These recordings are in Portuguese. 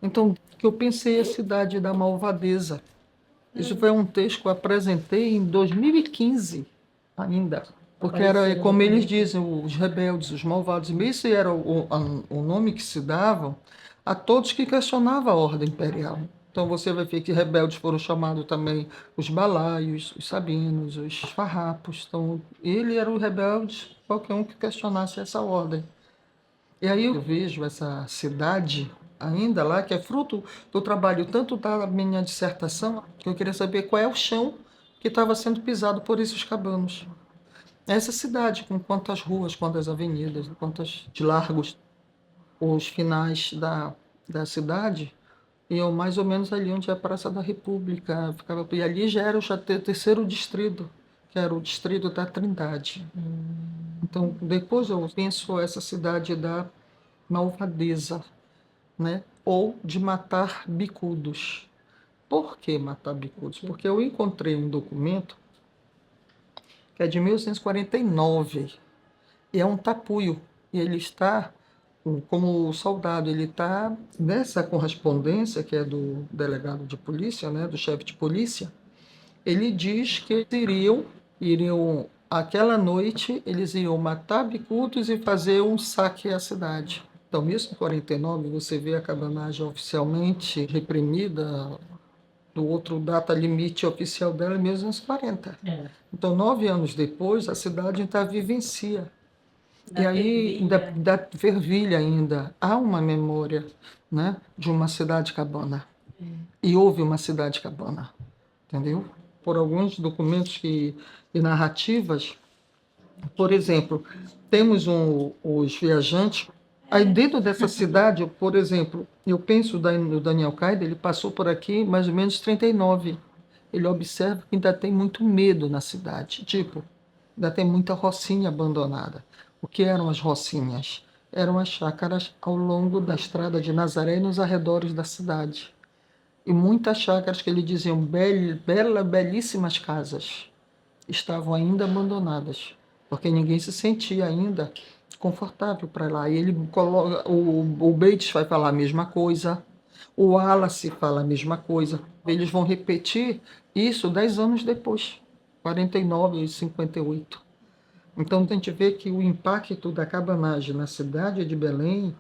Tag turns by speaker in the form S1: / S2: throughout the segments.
S1: Então, que eu pensei a cidade da malvadeza. Isso foi um texto que eu apresentei em 2015 ainda. Porque era, como eles dizem, os rebeldes, os malvados. E esse era o nome que se davam a todos que questionavam a ordem imperial. Então você vai ver que rebeldes foram chamados também os balaios, os sabinos, os farrapos. Então ele era o rebelde, qualquer um que questionasse essa ordem. E aí eu vejo essa cidade ainda lá, que é fruto do trabalho tanto da minha dissertação, que eu queria saber qual é o chão que estava sendo pisado por esses cabanos. Essa cidade, com quantas ruas, quantas avenidas, quantos de largos, os finais da cidade, iam mais ou menos ali onde é a Praça da República. Ficava, e ali já era o terceiro distrito, que era o distrito da Trindade. Então, depois eu penso essa cidade da malvadeza, né? Ou de matar bicudos. Por que matar bicudos? Porque eu encontrei um documento que é de 1949 e é um tapuio. E ele está, como soldado, ele está nessa correspondência, que é do delegado de polícia, né, do chefe de polícia, ele diz que iriam, aquela noite, eles iriam matar bicudos e fazer um saque à cidade. Então, isso em 49, você vê a cabanagem oficialmente reprimida, do outro data limite oficial dela é 1940. Então, 9 anos depois, a cidade ainda vivencia. E aí, ainda fervilha ainda. Há uma memória, né, de uma cidade cabana. E houve uma cidade cabana, entendeu? Por alguns documentos e narrativas, por exemplo, temos os viajantes. Aí dentro dessa cidade, por exemplo, eu penso no Daniel Caida, ele passou por aqui mais ou menos em 39. Ele observa que ainda tem muito medo na cidade. Tipo, ainda tem muita rocinha abandonada. O que eram as rocinhas? Eram as chácaras ao longo da estrada de Nazaré e nos arredores da cidade. E muitas chácaras que ele diziam belíssimas casas estavam ainda abandonadas, porque ninguém se sentia ainda confortável para lá. E ele coloca, o Bates vai falar a mesma coisa, o Wallace fala a mesma coisa. Eles vão repetir isso 10 anos depois, 49 e 58. Então a gente vê que o impacto da cabanagem na cidade de Belém,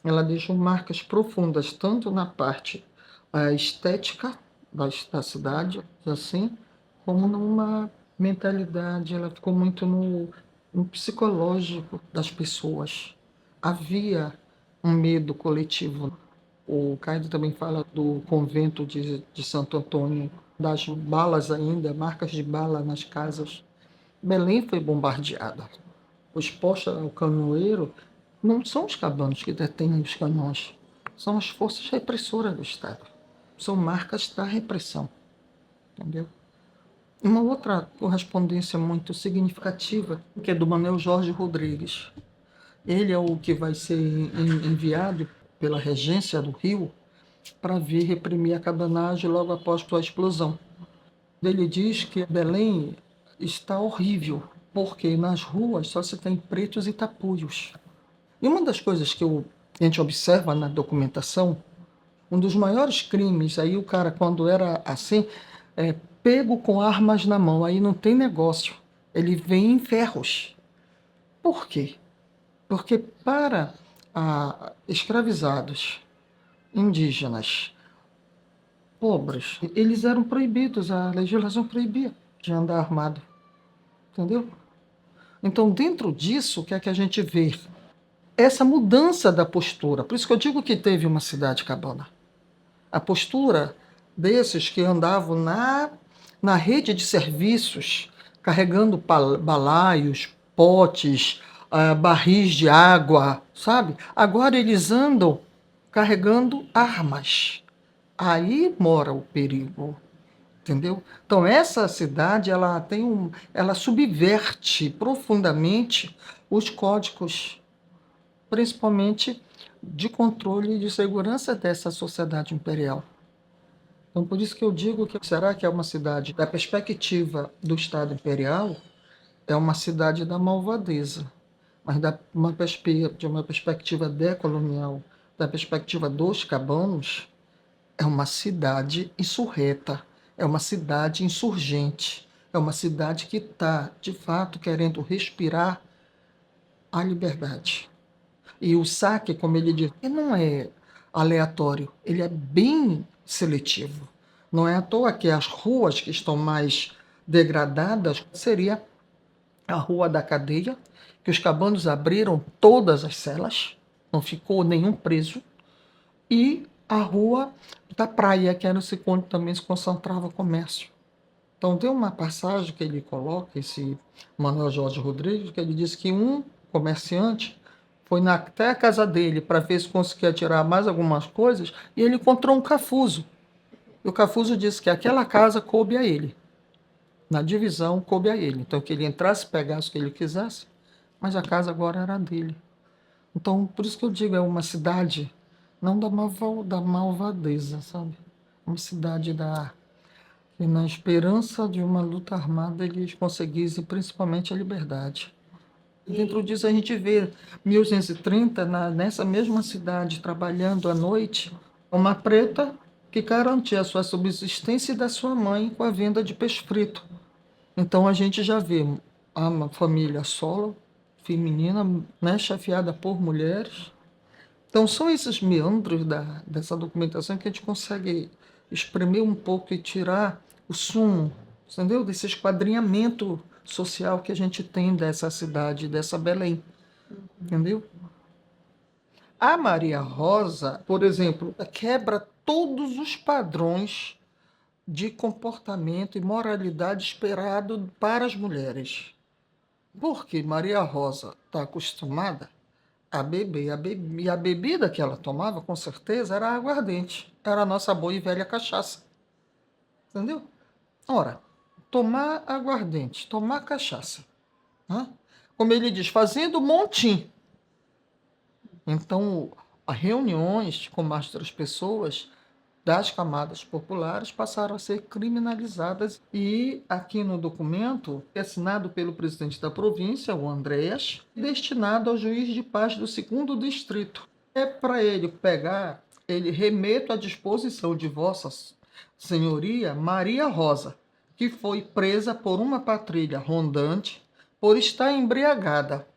S1: ela deixa marcas profundas, tanto na parte estética da cidade, assim, como numa mentalidade. Ela ficou muito no psicológico das pessoas. Havia um medo coletivo. O Caio também fala do convento de Santo Antônio, das balas ainda, marcas de bala nas casas. Belém foi bombardeada. Os postos ao canoeiro não são os cabanos que detêm os canhões, são as forças repressoras do Estado. São marcas da repressão, entendeu? Uma outra correspondência muito significativa, que é do Manuel Jorge Rodrigues. Ele é o que vai ser enviado pela regência do Rio para vir reprimir a cabanagem logo após a explosão. Ele diz que Belém está horrível, porque nas ruas só se tem pretos e tapuios. E uma das coisas que a gente observa na documentação, um dos maiores crimes, aí o cara, quando era assim, pego com armas na mão, aí não tem negócio. Ele vem em ferros. Por quê? Porque para escravizados, indígenas, pobres, eles eram proibidos, a legislação proibia de andar armado. Entendeu? Então, dentro disso, o que é que a gente vê? Essa mudança da postura. Por isso que eu digo que teve uma cidade cabana. A postura desses que andavam na rede de serviços, carregando balaios, potes, barris de água, sabe? Agora eles andam carregando armas. Aí mora o perigo, entendeu? Então essa cidade ela subverte profundamente os códigos, principalmente de controle e de segurança dessa sociedade imperial. Então, por isso que eu digo que será que é uma cidade, da perspectiva do Estado imperial, é uma cidade da malvadeza, mas de uma perspectiva decolonial, da perspectiva dos cabanos, é uma cidade insurreta, é uma cidade insurgente, é uma cidade que está, de fato, querendo respirar a liberdade. E o saque, como ele diz, ele não é aleatório, ele é bem seletivo. Não é à toa que as ruas que estão mais degradadas seria a Rua da Cadeia, que os cabanos abriram todas as celas, não ficou nenhum preso, e a Rua da Praia, que era onde também se concentrava o comércio. Então tem uma passagem que ele coloca, esse Manuel Jorge Rodrigues, que ele diz que um comerciante foi até a casa dele para ver se conseguia tirar mais algumas coisas, e ele encontrou um cafuso. E o cafuso disse que aquela casa coube a ele. Na divisão, coube a ele. Então, que ele entrasse, pegasse o que ele quisesse, mas a casa agora era dele. Então, por isso que eu digo, é uma cidade, não da malvadeza, sabe? Uma cidade e na esperança de uma luta armada eles conseguissem principalmente a liberdade. E dentro disso a gente vê 1830, nessa mesma cidade, trabalhando à noite, uma preta que garantia a sua subsistência e da sua mãe com a venda de peixe frito. Então a gente já vê uma família solo, feminina, né, chefiada por mulheres. Então são esses meandros dessa documentação que a gente consegue espremer um pouco e tirar o sumo, entendeu? Desse esquadrinhamento social que a gente tem dessa cidade, dessa Belém, entendeu? A Maria Rosa, por exemplo, quebra todos os padrões de comportamento e moralidade esperado para as mulheres. Porque Maria Rosa está acostumada a beber, e a bebida que ela tomava, com certeza, era aguardente. Era a nossa boa e velha cachaça. Entendeu? Ora, tomar aguardente, tomar cachaça. Né? Como ele diz, fazendo montim. Então, as reuniões com mais outras pessoas das camadas populares passaram a ser criminalizadas. E aqui no documento, assinado pelo presidente da província, o Andréas, destinado ao juiz de paz do 2º distrito. É para ele pegar, ele remeto à disposição de Vossa Senhoria Maria Rosa, que foi presa por uma patrulha rondante por estar embriagada.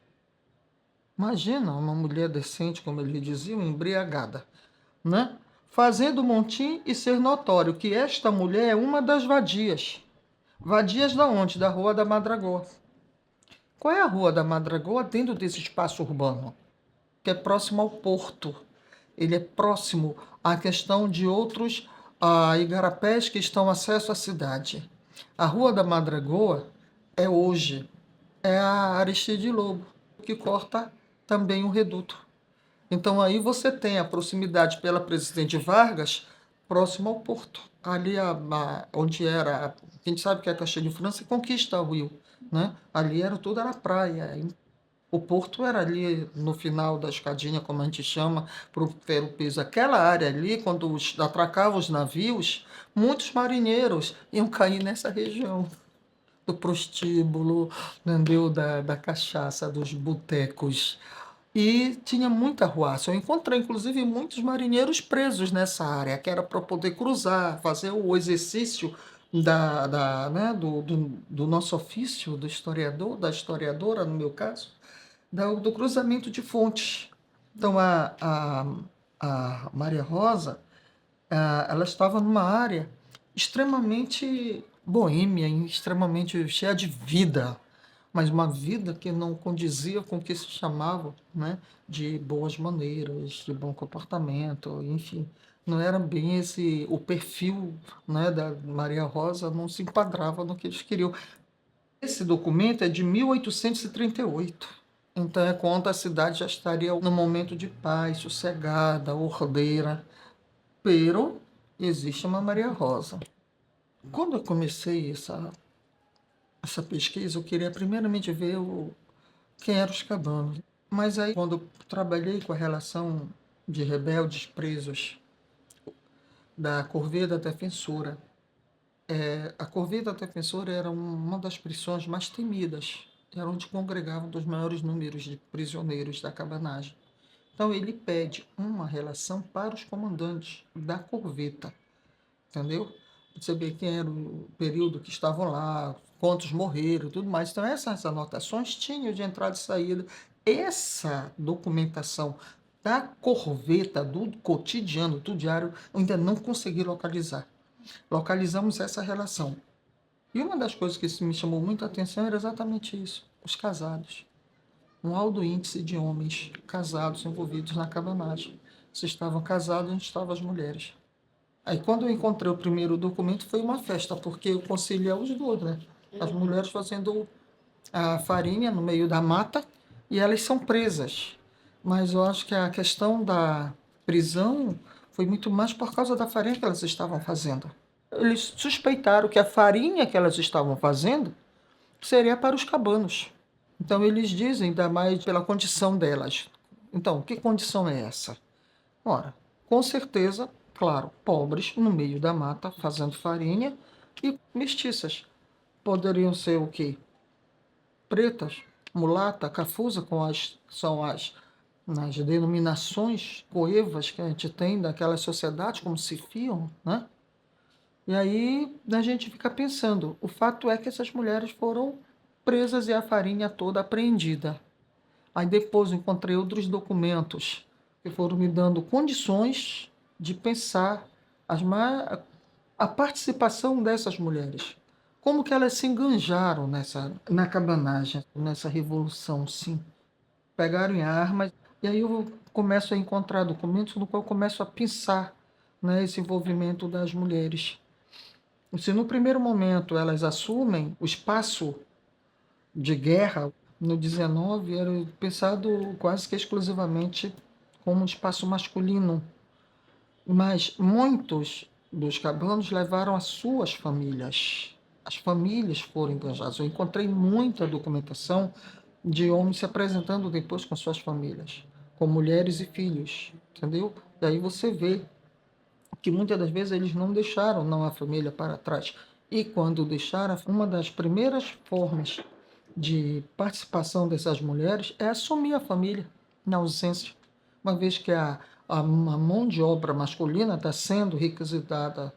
S1: Imagina uma mulher decente, como ele dizia, embriagada, né? Fazendo montim e ser notório que esta mulher é uma das vadias. Vadias da onde? Da Rua da Madragoa. Qual é a Rua da Madragoa dentro desse espaço urbano? Que é próximo ao porto. Ele é próximo à questão de outros igarapés que estão acesso à cidade. A Rua da Madragoa é hoje, é a Aristide Lobo, que corta também o reduto. Então aí você tem a proximidade pela Presidente Vargas, próximo ao porto. Ali onde era, a gente sabe que é a Caxias de França e Conquista o Rio, né? Ali tudo era praia. O porto era ali no final da escadinha, como a gente chama, para o ferro-piso. Aquela área ali, quando atracavam os navios, muitos marinheiros iam cair nessa região do prostíbulo, entendeu? Da cachaça, dos botecos. E tinha muita arruaça. Eu encontrei, inclusive, muitos marinheiros presos nessa área, que era para poder cruzar, fazer o exercício né, do nosso ofício, do historiador, da historiadora, no meu caso, do cruzamento de fontes. Então, a Maria Rosa, ela estava numa área extremamente boêmia, extremamente cheia de vida, mas uma vida que não condizia com o que se chamava, né, de boas maneiras, de bom comportamento, enfim. Não era bem o perfil, né, da Maria Rosa, não se enquadrava no que eles queriam. Esse documento é de 1838. Então é quando a cidade já estaria no momento de paz, sossegada, ordeira. Pero existe uma Maria Rosa. Quando eu comecei essa pesquisa, eu queria primeiramente ver quem eram os cabanos. Mas aí, quando eu trabalhei com a relação de rebeldes presos da Corveia da Defensora, a Corveia da Defensora era uma das prisões mais temidas. Era onde congregavam os maiores números de prisioneiros da cabanagem. Então ele pede uma relação para os comandantes da corveta, entendeu? Você vê quem era o período que estavam lá, quantos morreram, tudo mais. Então essas anotações tinham de entrada e saída. Essa documentação da corveta, do cotidiano, do diário, eu ainda não consegui localizar. Localizamos essa relação. E uma das coisas que me chamou muita atenção era exatamente isso: os casados. Um alto índice de homens casados envolvidos na cabanagem. Se estavam casados, onde estavam as mulheres. Aí, quando eu encontrei o primeiro documento, foi uma festa, porque eu conciliei os dois, né? As mulheres fazendo a farinha no meio da mata e elas são presas. Mas eu acho que a questão da prisão foi muito mais por causa da farinha que elas estavam fazendo. Eles suspeitaram que a farinha que elas estavam fazendo seria para os cabanos. Então eles dizem, ainda mais pela condição delas. Então, que condição é essa? Ora, com certeza, claro, pobres no meio da mata fazendo farinha e mestiças. Poderiam ser o quê? Pretas, mulata, cafusa, são as denominações coevas que a gente tem daquelas sociedades, como se fiam, né? E aí a gente fica pensando, o fato é que essas mulheres foram presas e a farinha toda apreendida. Aí depois eu encontrei outros documentos que foram me dando condições de pensar a participação dessas mulheres. Como que elas se enganjaram na cabanagem, nessa revolução, sim. Pegaram em armas, e aí eu começo a encontrar documentos no qual eu começo a pensar, né, esse envolvimento das mulheres. Se no primeiro momento elas assumem o espaço de guerra, no 19 era pensado quase que exclusivamente como um espaço masculino, mas muitos dos cabanos levaram as suas famílias. As famílias foram engajadas. Eu encontrei muita documentação de homens se apresentando depois com suas famílias, com mulheres e filhos, entendeu? Daí você vê que muitas das vezes eles não deixaram não a família para trás. E quando deixaram, uma das primeiras formas de participação dessas mulheres é assumir a família na ausência, uma vez que a mão de obra masculina está sendo requisitada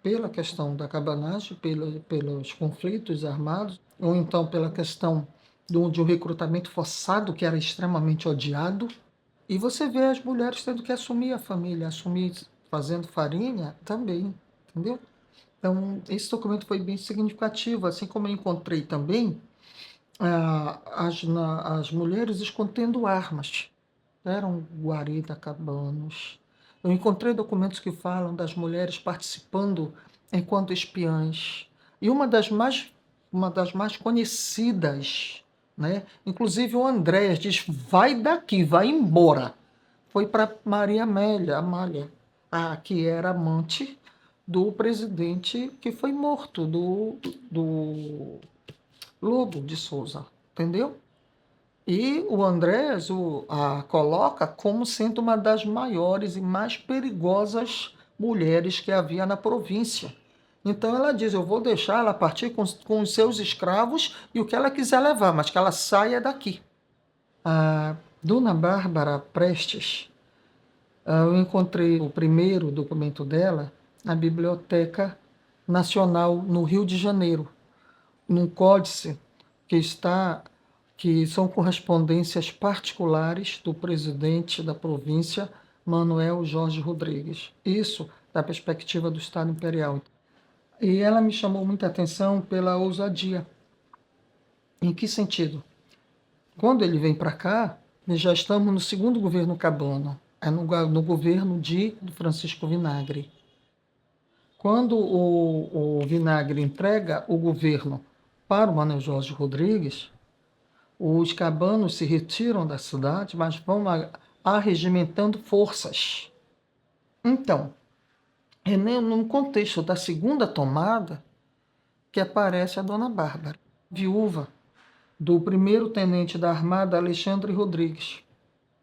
S1: pela questão da cabanagem, pelos conflitos armados, ou então pela questão de um recrutamento forçado que era extremamente odiado. E você vê as mulheres tendo que assumir a família, assumir fazendo farinha também, entendeu? Então, esse documento foi bem significativo, assim como eu encontrei também as mulheres escondendo armas. Eram guarida cabanos. Eu encontrei documentos que falam das mulheres participando enquanto espiãs. E uma das mais conhecidas, né? Inclusive o Andrés diz, vai daqui, vai embora. Foi para Maria Amália, que era amante do presidente que foi morto, do Lobo de Souza, entendeu? E o Andrés a coloca como sendo uma das maiores e mais perigosas mulheres que havia na província. Então ela diz, eu vou deixar ela partir com os seus escravos e o que ela quiser levar, mas que ela saia daqui. A Dona Bárbara Prestes, eu encontrei o primeiro documento dela na Biblioteca Nacional no Rio de Janeiro, num códice que são correspondências particulares do presidente da província, Manuel Jorge Rodrigues. Isso da perspectiva do Estado Imperial. E ela me chamou muita atenção pela ousadia. Em que sentido? Quando ele vem para cá, nós já estamos no segundo governo Cabana, no governo do Francisco Vinagre. Quando o Vinagre entrega o governo para o Manuel Jorge Rodrigues, os cabanos se retiram da cidade, mas vão arregimentando forças. Então, é num contexto da segunda tomada que aparece a Dona Bárbara, viúva do primeiro tenente da Armada, Alexandre Rodrigues.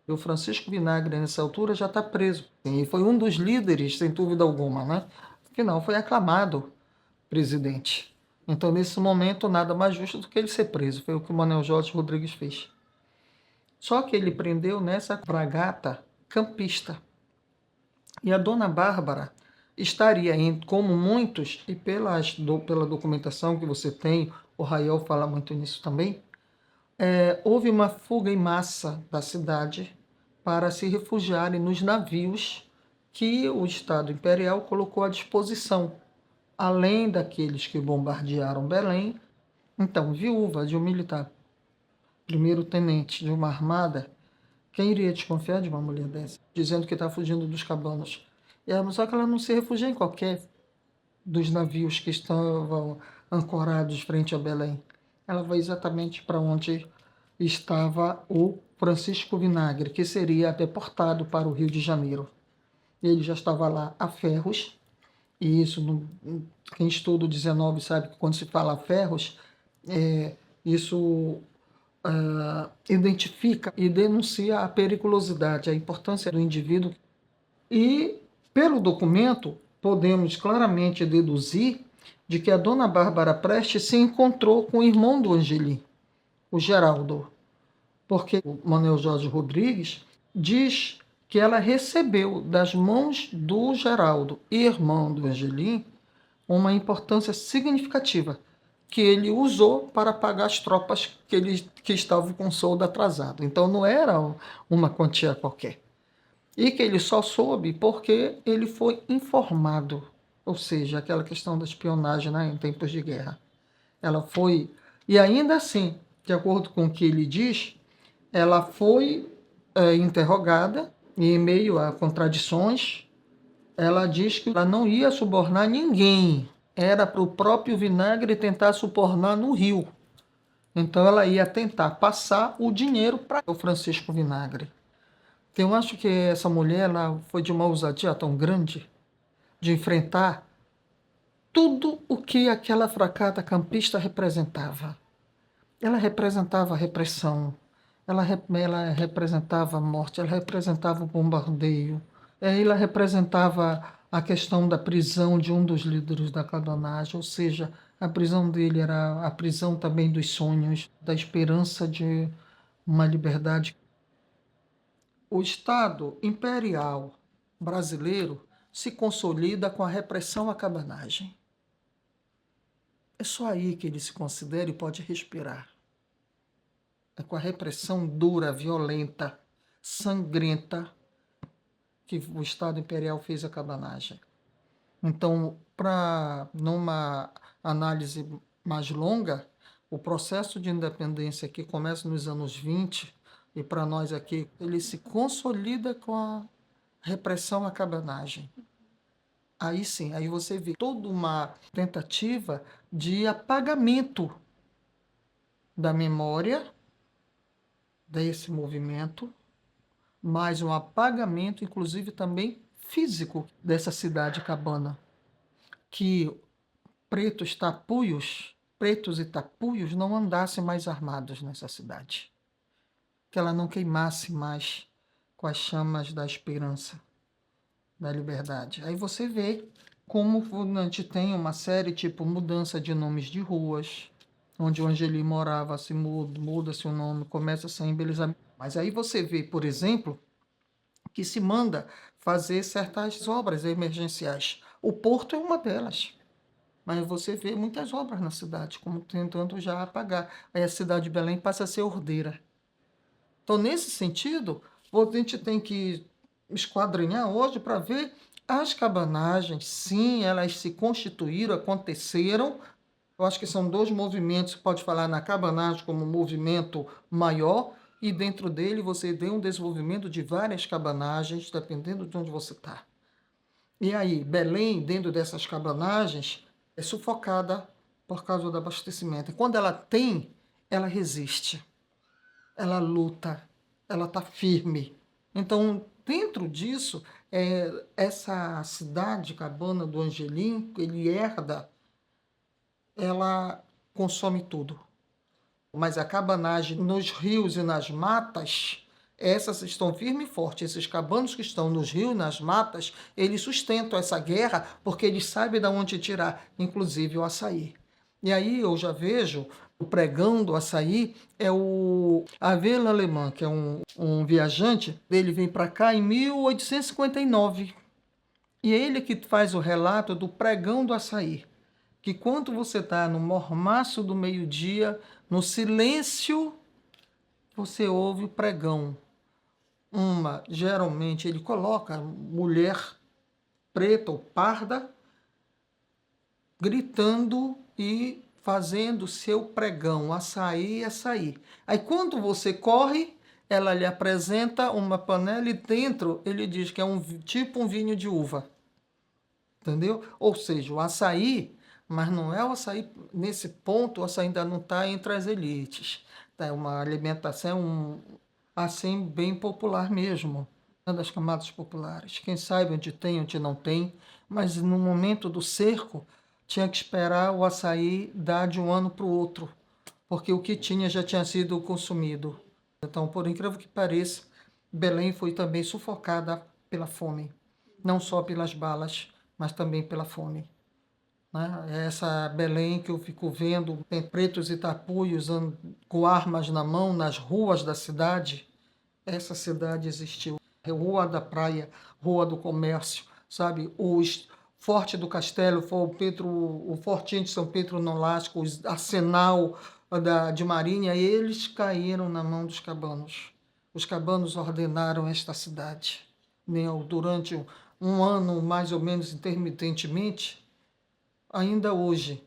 S1: O Francisco Vinagre, nessa altura, já está preso. E foi um dos líderes, sem dúvida alguma, né? Afinal, foi aclamado presidente. Então, nesse momento, nada mais justo do que ele ser preso. Foi o que o Manuel Jorge Rodrigues fez. Só que ele prendeu nessa fragata campista. E a dona Bárbara estaria, como muitos, e pela documentação que você tem, o Raiol fala muito nisso também, houve uma fuga em massa da cidade para se refugiarem nos navios que o Estado Imperial colocou à disposição, além daqueles que bombardearam Belém. Então, viúva de um militar, primeiro-tenente de uma armada, quem iria desconfiar de uma mulher dessa? Dizendo que está fugindo dos cabanos. Só que ela não se refugia em qualquer dos navios que estavam ancorados frente a Belém. Ela vai exatamente para onde estava o Francisco Vinagre, que seria deportado para o Rio de Janeiro. Ele já estava lá a ferros, e isso, quem estuda o 19 sabe que quando se fala ferros, isso identifica e denuncia a periculosidade, a importância do indivíduo. E, pelo documento, podemos claramente deduzir de que a dona Bárbara Prestes se encontrou com o irmão do Angelim, o Geraldo, porque o Manuel Jorge Rodrigues diz que ela recebeu das mãos do Geraldo, irmão do Angelim, uma importância significativa, que ele usou para pagar as tropas que estavam com soldo atrasado. Então não era uma quantia qualquer. E que ele só soube porque ele foi informado, ou seja, aquela questão da espionagem, né, em tempos de guerra. Ela foi, e ainda assim, de acordo com o que ele diz, ela foi interrogada e, em meio a contradições, ela diz que ela não ia subornar ninguém, era para o próprio Vinagre tentar subornar no Rio. Então ela ia tentar passar o dinheiro para o Francisco Vinagre. Então, eu acho que essa mulher ela foi de uma ousadia tão grande de enfrentar tudo o que aquela fragata campista representava. Ela representava a repressão, ela representava a morte, ela representava o bombardeio, ela representava a questão da prisão de um dos líderes da cabanagem, ou seja, a prisão dele era a prisão também dos sonhos, da esperança de uma liberdade. O Estado imperial brasileiro se consolida com a repressão à cabanagem. É só aí que ele se considera e pode respirar. É com a repressão dura, violenta, sangrenta, que o Estado imperial fez a cabanagem. Então, numa análise mais longa, o processo de independência que começa nos anos 20, e para nós aqui, ele se consolida com a repressão à cabanagem. Aí sim, aí você vê toda uma tentativa de apagamento da memória desse movimento, mas um apagamento, inclusive, também físico dessa cidade cabana, que pretos e tapuios não andassem mais armados nessa cidade, que ela não queimasse mais com as chamas da esperança, da liberdade. Aí você vê como a gente tem uma série tipo mudança de nomes de ruas, onde o Angelim morava, se muda-se o nome, começa a ser embelezamento. Mas aí você vê, por exemplo, que se manda fazer certas obras emergenciais. O porto é uma delas. Mas você vê muitas obras na cidade, como tentando já apagar. Aí a cidade de Belém passa a ser ordeira. Então, nesse sentido, a gente tem que esquadrinhar hoje para ver as cabanagens. Sim, elas se constituíram, aconteceram. Eu acho que são dois movimentos, você pode falar na cabanagem como um movimento maior, e dentro dele você tem um desenvolvimento de várias cabanagens, dependendo de onde você está. E aí, Belém, dentro dessas cabanagens, é sufocada por causa do abastecimento. E quando ela tem, ela resiste, ela luta, ela está firme. Então, dentro disso, essa cidade cabana do Angelim, ele herda, ela consome tudo. Mas a cabanagem nos rios e nas matas, essas estão firmes e fortes. Esses cabanos que estão nos rios e nas matas, eles sustentam essa guerra porque eles sabem de onde tirar, inclusive o açaí. E aí eu já vejo O pregão do açaí é o Abel Alemã, que é um viajante. Ele vem para cá em 1859. E é ele que faz o relato do pregão do açaí. Que quando você está no mormaço do meio-dia, no silêncio, você ouve o pregão. Geralmente, ele coloca mulher preta ou parda gritando e fazendo seu pregão, açaí, açaí. Aí quando você corre, ela lhe apresenta uma panela e dentro ele diz que é tipo um vinho de uva. Entendeu? Ou seja, o açaí, mas não é o açaí, nesse ponto o açaí ainda não está entre as elites. É uma alimentação assim bem popular mesmo, uma das camadas populares. Quem sabe onde tem, onde não tem, mas no momento do cerco tinha que esperar o açaí dar de um ano para o outro, porque o que tinha já tinha sido consumido. Então, por incrível que pareça, Belém foi também sufocada pela fome, não só pelas balas, mas também pela fome. Né? É essa Belém que eu fico vendo, tem pretos e tapuios com armas na mão nas ruas da cidade. Essa cidade existiu. Rua da Praia, Rua do Comércio, sabe? O Forte do Castelo, foi o Fortinho de São Pedro Nolasco, o Arsenal de Marinha, eles caíram na mão dos cabanos. Os cabanos ordenaram esta cidade. Durante um ano, mais ou menos intermitentemente, ainda hoje,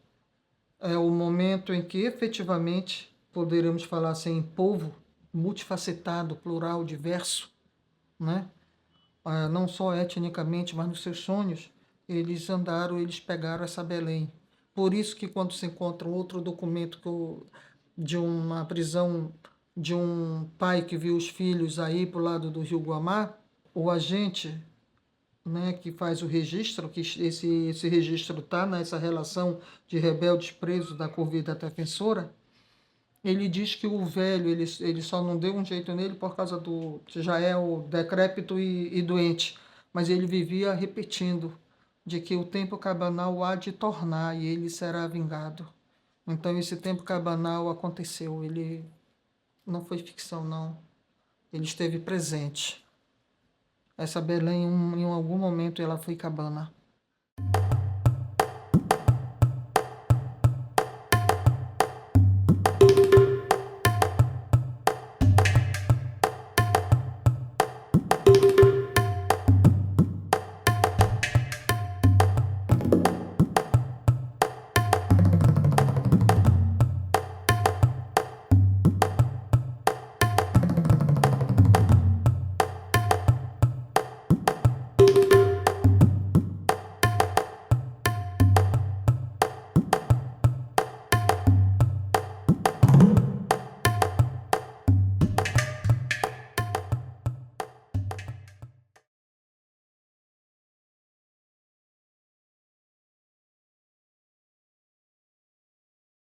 S1: é o momento em que efetivamente poderemos falar assim, em povo multifacetado, plural, diverso, né? Não só etnicamente, mas nos seus sonhos, eles pegaram essa Belém. Por isso que quando se encontra um outro documento de uma prisão de um pai que viu os filhos aí para o lado do Rio Guamá, o agente, né, que faz o registro, que esse registro está nessa relação de rebeldes presos da Corvida Defensora, ele diz que o velho, ele só não deu um jeito nele por causa do que já é o decrépito e doente, mas ele vivia repetindo de que o tempo cabanal há de tornar e ele será vingado. Então esse tempo cabanal aconteceu, ele não foi ficção não, ele esteve presente. Essa Belém, em algum momento, ela foi cabana.